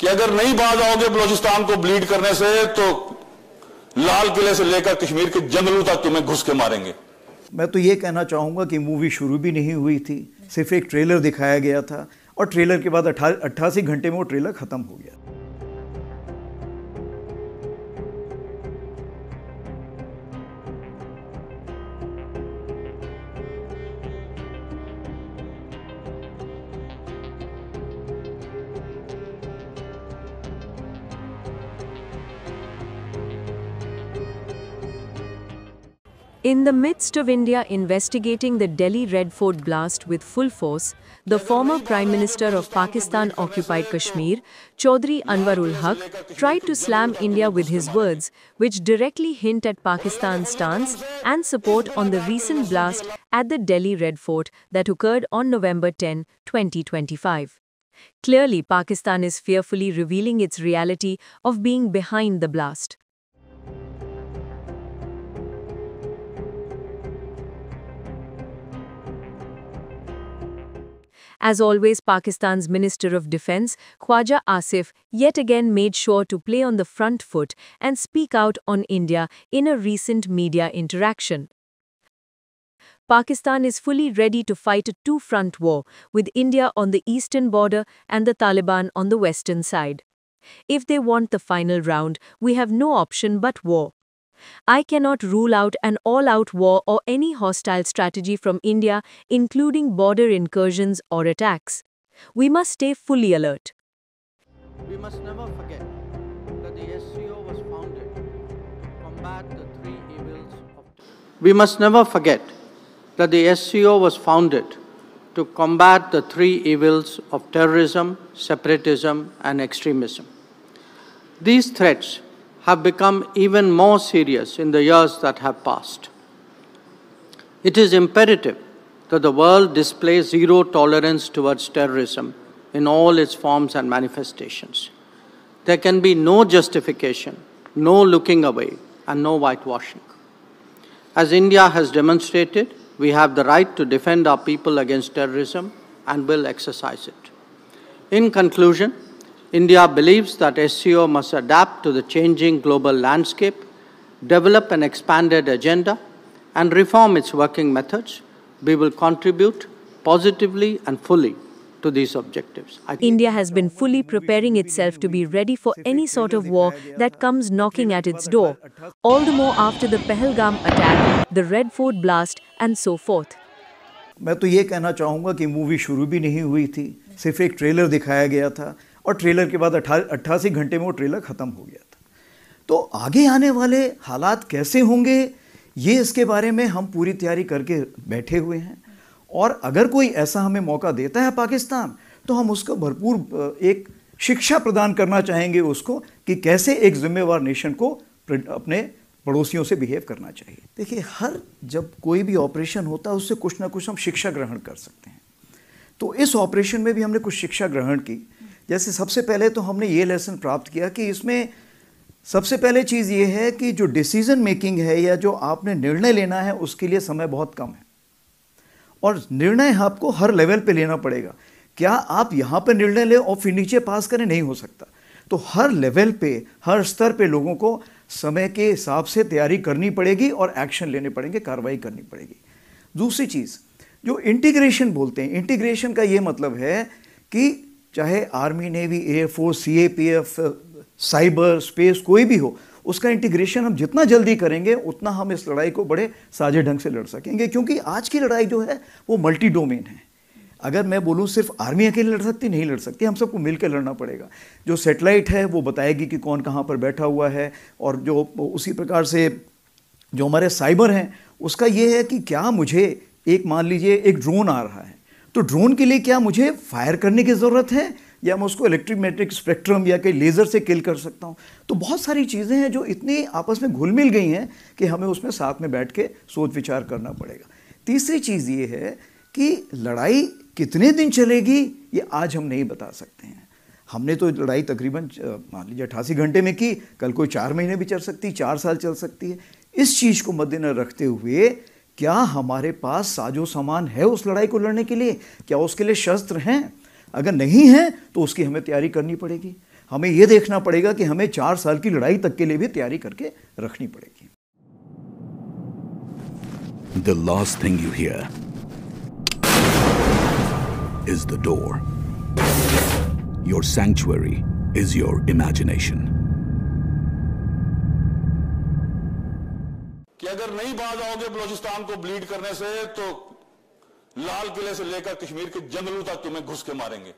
कि अगर नहीं बाज आओगे बलूचिस्तान को ब्लीड करने से तो लाल किले से लेकर कश्मीर के जंगलों तक तुम्हें घुस के मारेंगे। मैं तो ये कहना चाहूँगा कि मूवी शुरू भी नहीं हुई थी, सिर्फ एक ट्रेलर दिखाया गया था और ट्रेलर के बाद 88 घंटे में वो ट्रेलर ख़त्म हो गया। In the midst of India investigating the Delhi Red Fort blast with full force, the former Prime Minister of Pakistan-occupied Kashmir, Chaudhry Anwarul Haq, tried to slam India with his words, which directly hint at Pakistan's stance and support on the recent blast at the Delhi Red Fort that occurred on November 10, 2025. Clearly, Pakistan is fearfully revealing its reality of being behind the blast. As always, Pakistan's Minister of Defence, Khwaja Asif, yet again made sure to play on the front foot and speak out on India in a recent media interaction. Pakistan is fully ready to fight a two-front war, with India on the eastern border and the Taliban on the western side. If they want the final round, we have no option but war. I cannot rule out an all-out war or any hostile strategy from India, including border incursions or attacks. We must stay fully alert. We must never forget that the SCO was founded to combat the three evils of We must never forget that the SCO was founded to combat the three evils of terrorism, separatism, and extremism. These threats have become even more serious in the years that have passed. It is imperative that the world display zero tolerance towards terrorism in all its forms and manifestations. There can be no justification, no looking away, and no whitewashing. As India has demonstrated, we have the right to defend our people against terrorism and will exercise it. In conclusion, India believes that SCO must adapt to the changing global landscape, develop an expanded agenda, and reform its working methods. We will contribute positively and fully to these objectives. India has been fully preparing itself to be ready for any sort of war that comes knocking at its door, all the more after the Pahalgam attack, the Red Fort blast, and so forth. मैं तो ये कहना चाहूँगा कि movie शुरू भी नहीं हुई थी, सिर्फ एक ट्रेलर दिखाया गया था और ट्रेलर के बाद 88 घंटे में वो ट्रेलर ख़त्म हो गया था। तो आगे आने वाले हालात कैसे होंगे, ये इसके बारे में हम पूरी तैयारी करके बैठे हुए हैं और अगर कोई ऐसा हमें मौका देता है पाकिस्तान, तो हम उसको भरपूर एक शिक्षा प्रदान करना चाहेंगे उसको कि कैसे एक जिम्मेवार नेशन को अपने पड़ोसियों से बिहेव करना चाहिए। देखिए, जब कोई भी ऑपरेशन होता है उससे कुछ ना कुछ हम शिक्षा ग्रहण कर सकते हैं। तो इस ऑपरेशन में भी हमने कुछ शिक्षा ग्रहण की। जैसे सबसे पहले तो हमने ये लेसन प्राप्त किया कि इसमें सबसे पहले चीज़ ये है कि जो डिसीजन मेकिंग है या जो आपने निर्णय लेना है उसके लिए समय बहुत कम है और निर्णय आपको हर लेवल पे लेना पड़ेगा। क्या आप यहाँ पे निर्णय लें और फिर नीचे पास करें, नहीं हो सकता। तो हर लेवल पे, हर स्तर पे लोगों को समय के हिसाब से तैयारी करनी पड़ेगी और एक्शन लेने पड़ेंगे, कार्रवाई करनी पड़ेगी। दूसरी चीज़ जो इंटीग्रेशन बोलते हैं, इंटीग्रेशन का ये मतलब है कि चाहे army, navy, air force, CAPF, cyber, space कोई भी हो, उसका इंटीग्रेशन हम जितना जल्दी करेंगे उतना हम इस लड़ाई को बड़े साझे ढंग से लड़ सकेंगे, क्योंकि आज की लड़ाई जो है वो मल्टी डोमेन है। अगर मैं बोलूँ सिर्फ आर्मी अकेले लड़ सकती, नहीं लड़ सकती, हम सबको मिलकर लड़ना पड़ेगा। जो सैटेलाइट है वो बताएगी कि कौन कहाँ पर बैठा हुआ है और जो उसी प्रकार से जो हमारे साइबर हैं उसका ये है कि क्या मुझे एक मान लीजिए एक ड्रोन आ रहा है, तो ड्रोन के लिए क्या मुझे फायर करने की ज़रूरत है या मैं उसको इलेक्ट्रोमैग्नेटिक स्पेक्ट्रम या कहीं लेज़र से किल कर सकता हूँ। तो बहुत सारी चीज़ें हैं जो इतनी आपस में घुल मिल गई हैं कि हमें उसमें साथ में बैठ के सोच विचार करना पड़ेगा। तीसरी चीज़ ये है कि लड़ाई कितने दिन चलेगी ये आज हम नहीं बता सकते हैं। हमने तो लड़ाई तकरीबन मान लीजिए 88 घंटे में की, कल कोई 4 महीने भी चल सकती है, 4 साल चल सकती है। इस चीज़ को मद्देनजर रखते हुए क्या हमारे पास साजो सामान है उस लड़ाई को लड़ने के लिए, क्या उसके लिए शस्त्र हैं? अगर नहीं है तो उसकी हमें तैयारी करनी पड़ेगी। हमें ये देखना पड़ेगा कि हमें 4 साल की लड़ाई तक के लिए भी तैयारी करके रखनी पड़ेगी। The last thing you hear is the door. Your sanctuary is your imagination. कि अगर नहीं बाज आओगे बलूचिस्तान को ब्लीड करने से तो लाल किले से लेकर कश्मीर के जंगलों तक तुम्हें घुस के मारेंगे।